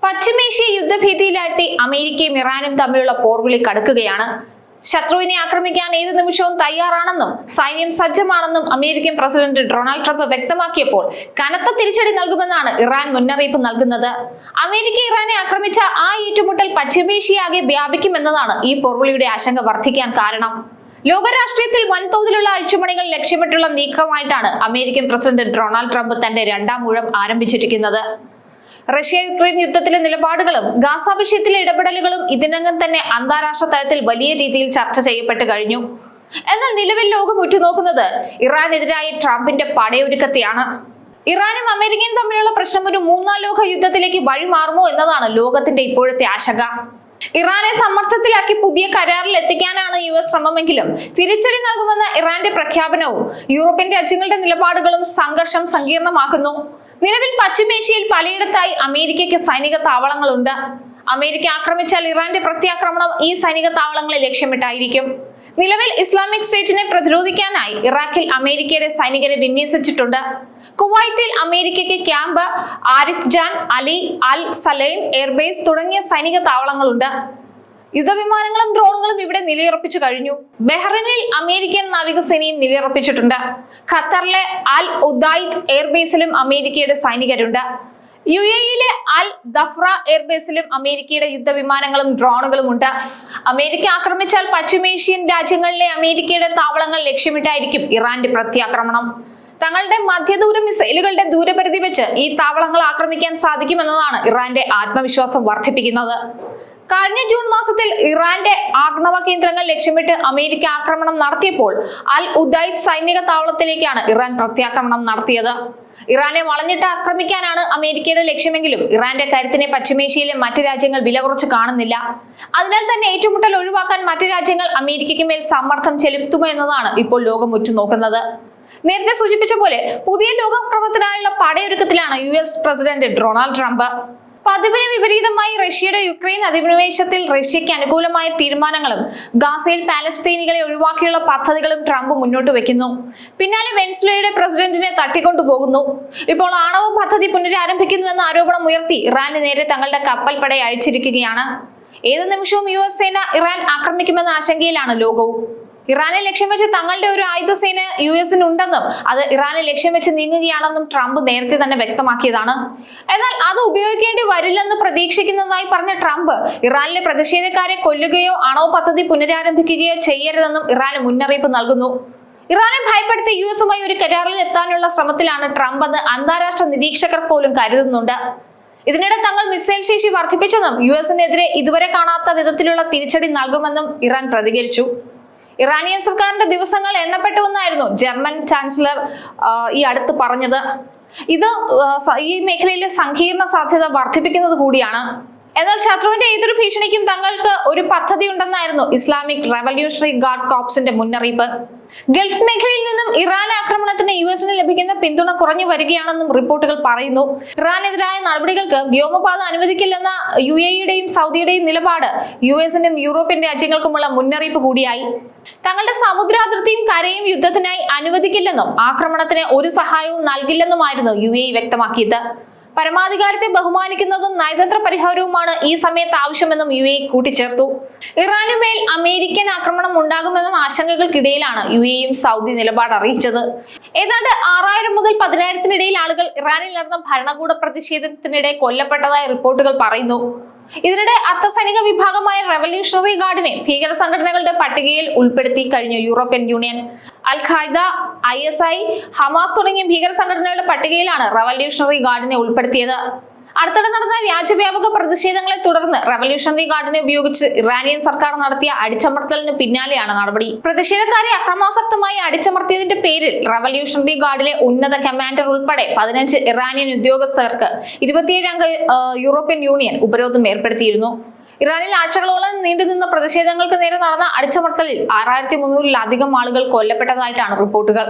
പശ്ചിമേഷ്യ യുദ്ധഭീതിയിലാഴ്ത്തി അമേരിക്കയും ഇറാനും തമ്മിലുള്ള പോർവിളി കടുക്കുകയാണ്. ശത്രുവിനെ ആക്രമിക്കാൻ ഏത് നിമിഷവും തയ്യാറാണെന്നും സൈന്യം സജ്ജമാണെന്നും അമേരിക്കൻ പ്രസിഡന്റ് ഡൊണാൾഡ് ട്രംപ് വ്യക്തമാക്കിയപ്പോൾ കനത്ത തിരിച്ചടി നൽകുമെന്നാണ് ഇറാൻ മുന്നറിയിപ്പ് നൽകുന്നത്. അമേരിക്ക ഇറാനെ ആക്രമിച്ച ആ ഏറ്റുമുട്ടൽ പശ്ചിമേഷ്യയാകെ വ്യാപിക്കുമെന്നതാണ് ഈ പോർവിളിയുടെ ആശങ്ക വർദ്ധിക്കാൻ കാരണം. ലോകരാഷ്ട്രീയത്തിൽ വൻതോതിലുള്ള അഴിച്ചുപണികൾ ലക്ഷ്യമിട്ടുള്ള നീക്കമായിട്ടാണ് അമേരിക്കൻ പ്രസിഡന്റ് ഡൊണാൾഡ് ട്രംപ് തന്റെ രണ്ടാം ഊഴം ആരംഭിച്ചിരിക്കുന്നത്. റഷ്യ യുക്രൈൻ യുദ്ധത്തിലെ നിലപാടുകളും ഗാസ വിഷയത്തിലെ ഇടപെടലുകളും ഇതിനകം തന്നെ അന്താരാഷ്ട്ര തലത്തിൽ വലിയ രീതിയിൽ ചർച്ച ചെയ്യപ്പെട്ടു കഴിഞ്ഞു. എന്നാൽ നിലവിൽ ലോകം ഉറ്റുനോക്കുന്നത് ഇറാനെതിരായ ട്രംപിന്റെ പടയൊരുക്കത്തെയാണ്. ഇറാനും അമേരിക്കയും തമ്മിലുള്ള പ്രശ്നം ഒരു മൂന്നാം ലോക യുദ്ധത്തിലേക്ക് വഴിമാറുമോ എന്നതാണ് ലോകത്തിന്റെ ഇപ്പോഴത്തെ ആശങ്ക. ഇറാനെ സമ്മർദ്ദത്തിലാക്കി പുതിയ കരാറിൽ എത്തിക്കാനാണ് US ശ്രമമെങ്കിലും തിരിച്ചടി നൽകുമെന്ന ഇറാന്റെ പ്രഖ്യാപനവും യൂറോപ്യൻ രാജ്യങ്ങളുടെ നിലപാടുകളും സംഘർഷം സങ്കീർണമാക്കുന്നു. നിലവിൽ പശ്ചിമേഷ്യയിൽ പലയിടത്തായി അമേരിക്കയ്ക്ക് സൈനിക താവളങ്ങളുണ്ട്. അമേരിക്ക ആക്രമിച്ചാൽ ഇറാന്റെ പ്രത്യാക്രമണം ഈ സൈനിക താവളങ്ങളെ ലക്ഷ്യമിട്ടായിരിക്കും. നിലവിൽ ഇസ്ലാമിക് സ്റ്റേറ്റിനെ പ്രതിരോധിക്കാനായി ഇറാഖിൽ അമേരിക്കയുടെ സൈനികരെ വിന്യസിച്ചിട്ടുണ്ട്. കുവൈറ്റിൽ അമേരിക്കയ്ക്ക് ക്യാമ്പ്, ആരിഫ് ജാൻ, അലി, അൽ സലൈം എയർബേസ് തുടങ്ങിയ സൈനിക താവളങ്ങളുണ്ട്. യുദ്ധവിമാനങ്ങളും ഡ്രോണുകളും ഇവിടെ നിലയുറപ്പിച്ചു കഴിഞ്ഞു. ബഹ്റൈനിൽ അമേരിക്കൻ നാവികസേനയും നിലയുറപ്പിച്ചിട്ടുണ്ട്. ഖത്തറിലെ അൽ ഉദൈദ് എയർബേസിലും അമേരിക്കയുടെ സൈനികരുണ്ട്. UAEയിലെ അൽ ദഫ്ര എയർബേസിലും അമേരിക്കയുടെ യുദ്ധവിമാനങ്ങളും ഡ്രോണുകളും ഉണ്ട്. അമേരിക്ക ആക്രമിച്ചാൽ പശ്ചിമേഷ്യൻ രാജ്യങ്ങളിലെ അമേരിക്കയുടെ താവളങ്ങൾ ലക്ഷ്യമിട്ടായിരിക്കും ഇറാന്റെ പ്രത്യാക്രമണം. തങ്ങളുടെ മധ്യദൂര മിസൈലുകളുടെ ദൂരപരിധി വെച്ച് ഈ താവളങ്ങൾ ആക്രമിക്കാൻ സാധിക്കുമെന്നതാണ് ഇറാന്റെ ആത്മവിശ്വാസം വർദ്ധിപ്പിക്കുന്നത്. കഴിഞ്ഞ ജൂൺ മാസത്തിൽ ഇറാന്റെ ആണവ കേന്ദ്രങ്ങൾ ലക്ഷ്യമിട്ട് അമേരിക്ക ആക്രമണം നടത്തിയപ്പോൾ അൽ ഉദൈദ് സൈനിക താവളത്തിലേക്കാണ് ഇറാൻ പ്രത്യാക്രമണം നടത്തിയത്. ഇറാനെ വളഞ്ഞിട്ട് ആക്രമിക്കാനാണ് അമേരിക്കയുടെ ലക്ഷ്യമെങ്കിലും ഇറാന്റെ കരുത്തിനെ പശ്ചിമേഷ്യയിലെ മറ്റ് രാജ്യങ്ങൾ വില കുറച്ച് കാണുന്നില്ല. അതിനാൽ തന്നെ ഏറ്റുമുട്ടൽ ഒഴിവാക്കാൻ മറ്റ് രാജ്യങ്ങൾ അമേരിക്കയ്ക്ക് മേൽ സമ്മർദ്ദം ചെലുത്തുമോ എന്നതാണ് ഇപ്പോൾ ലോകം ഉറ്റുനോക്കുന്നത്. നേരത്തെ സൂചിപ്പിച്ച പോലെ പുതിയ ലോകക്രമത്തിനായുള്ള പടയൊരുക്കത്തിലാണ് US പ്രസിഡന്റ് ഡൊണാൾഡ് ട്രംപ്. പതിവിന് വിപരീതമായി റഷ്യയുടെ യുക്രൈൻ അധിനിവേശത്തിൽ റഷ്യയ്ക്ക് അനുകൂലമായ തീരുമാനങ്ങളും ഗാസയിൽ പാലസ്തീനികളെ ഒഴിവാക്കിയുള്ള പദ്ധതികളും ട്രംപ് മുന്നോട്ട് വെക്കുന്നു. പിന്നാലെ വെനസ്വേലയുടെ പ്രസിഡന്റിനെ തട്ടിക്കൊണ്ടുപോകുന്നു. ഇപ്പോൾ ആണവ പദ്ധതി പുനരാരംഭിക്കുന്നുവെന്ന ആരോപണം ഉയർത്തി ഇറാന് നേരെ തങ്ങളുടെ കപ്പൽപ്പട അയച്ചിരിക്കുകയാണ്. ഏത് നിമിഷവും US സേന ഇറാൻ ആക്രമിക്കുമെന്ന ആശങ്കയിലാണ് ലോകവും. ഇറാനെ ലക്ഷ്യം വെച്ച് തങ്ങളുടെ ഒരു ആയുധസേന US-ന് ഉണ്ടെന്നും അത് ഇറാനെ ലക്ഷ്യം വെച്ച് നീങ്ങുകയാണെന്നും ട്രംപ് നേരത്തെ തന്നെ വ്യക്തമാക്കിയതാണ്. എന്നാൽ അത് ഉപയോഗിക്കേണ്ടി വരില്ലെന്ന് പ്രതീക്ഷിക്കുന്നതായി പറഞ്ഞ ട്രംപ് ഇറാനിലെ പ്രതിഷേധക്കാരെ കൊല്ലുകയോ ആണവ പദ്ധതി പുനരാരംഭിക്കുകയോ ചെയ്യരുതെന്നും ഇറാന് മുന്നറിയിപ്പ് നൽകുന്നു. ഇറാനെ ഭയപ്പെടുത്തി US-ഉമായി ഒരു കരാറിൽ എത്താനുള്ള ശ്രമത്തിലാണ് ട്രംപ് എന്ന് അന്താരാഷ്ട്ര നിരീക്ഷകർ പോലും കരുതുന്നുണ്ട്. ഇതിനിടെ തങ്ങൾ മിസൈൽ ശേഷി വർദ്ധിപ്പിച്ചെന്നും US-നെതിരെ ഇതുവരെ കാണാത്ത വിധത്തിലുള്ള തിരിച്ചടി നൽകുമെന്നും ഇറാൻ പ്രതികരിച്ചു. ഇറാനിയൻ സർക്കാരിന്റെ ദിവസങ്ങൾ എണ്ണപ്പെട്ടുവെന്നായിരുന്നു ജർമ്മൻ ചാൻസലർ ഈ അടുത്ത് പറഞ്ഞത്. ഇത് ഈ മേഖലയിലെ സങ്കീർണ സാധ്യത വർദ്ധിപ്പിക്കുന്നത് കൂടിയാണ്. എന്നാൽ ശത്രുവിന്റെ ഏതൊരു ഭീഷണിക്കും തങ്ങൾക്ക് ഒരു പദ്ധതി ഉണ്ടെന്നായിരുന്നു ഇസ്ലാമിക് റവല്യൂഷണറി ഗാർഡ് കോർപ്സിന്റെ മുന്നറിയിപ്പ്. ഗൾഫ് മേഖലയിൽ നിന്നും ഇറാൻ ആക്രമണത്തിന് US-ന് ലഭിക്കുന്ന പിന്തുണ കുറഞ്ഞു വരികയാണെന്നും റിപ്പോർട്ടുകൾ പറയുന്നു. ഇറാനെതിരായ നടപടികൾക്ക് വ്യോമപാത അനുവദിക്കില്ലെന്ന UAEയുടെയും സൗദിയുടെയും നിലപാട് US-നും യൂറോപ്യൻ രാജ്യങ്ങൾക്കുമുള്ള മുന്നറിയിപ്പ് കൂടിയായി. തങ്ങളുടെ സമുദ്രാതിർത്തിയും കരയും യുദ്ധത്തിനായി അനുവദിക്കില്ലെന്നും ആക്രമണത്തിന് ഒരു സഹായവും നൽകില്ലെന്നുമായിരുന്നു UAE വ്യക്തമാക്കിയത്. പരമാധികാരത്തെ ബഹുമാനിക്കുന്നതും നയതന്ത്ര പരിഹാരവുമാണ് ഈ സമയത്ത് ആവശ്യമെന്നും UAE കൂട്ടിച്ചേർത്തു. ഇറാനുമേൽ അമേരിക്കൻ ആക്രമണം ഉണ്ടാകുമെന്ന ആശങ്കകൾക്കിടയിലാണ് UAEയും സൗദി നിലപാട് അറിയിച്ചത്. ഏതാണ്ട് 6000 മുതൽ 10000-നിടയിൽ ആളുകൾ ഇറാനിൽ നടന്ന ഭരണകൂട പ്രതിഷേധത്തിനിടെ കൊല്ലപ്പെട്ടതായി റിപ്പോർട്ടുകൾ പറയുന്നു. ഇതിനിടെ അർദ്ധസൈനിക വിഭാഗമായ റവല്യൂഷണറി ഗാർഡിനെ ഭീകര സംഘടനകളുടെ പട്ടികയിൽ ഉൾപ്പെടുത്തി കഴിഞ്ഞു European union. Al Qaeda, ISI, Hamas തുടങ്ങിയ ഭീകര സംഘടനകളുടെ പട്ടികയിലാണ് റവല്യൂഷണറി ഗാർഡിനെ ഉൾപ്പെടുത്തിയത്. അടുത്തിടെ നടന്ന രാജ്യവ്യാപക പ്രതിഷേധങ്ങളെ തുടർന്ന് റവല്യൂഷണറി ഗാർഡിനെ ഉപയോഗിച്ച് ഇറാനിയൻ സർക്കാർ നടത്തിയ അടിച്ചമർത്തലിന് പിന്നാലെയാണ് നടപടി. പ്രതിഷേധക്കാരെ അക്രമാസക്തമായി അടിച്ചമർത്തിയതിന്റെ പേരിൽ റവല്യൂഷണറി ഗാർഡിലെ ഉന്നത കമാൻഡർ ഉൾപ്പെടെ 15 ഇറാനിയൻ ഉദ്യോഗസ്ഥർക്ക് 27 അംഗ യൂറോപ്യൻ യൂണിയൻ ഉപരോധം ഏർപ്പെടുത്തിയിരുന്നു. ഇറാനിൽ ആഴ്ചകളോളം നീണ്ടുനിന്ന പ്രതിഷേധങ്ങൾക്ക് നേരെ നടന്ന അടിച്ചമർത്തലിൽ 6300-ലധികം ആളുകൾ കൊല്ലപ്പെട്ടതായിട്ടാണ് റിപ്പോർട്ടുകൾ.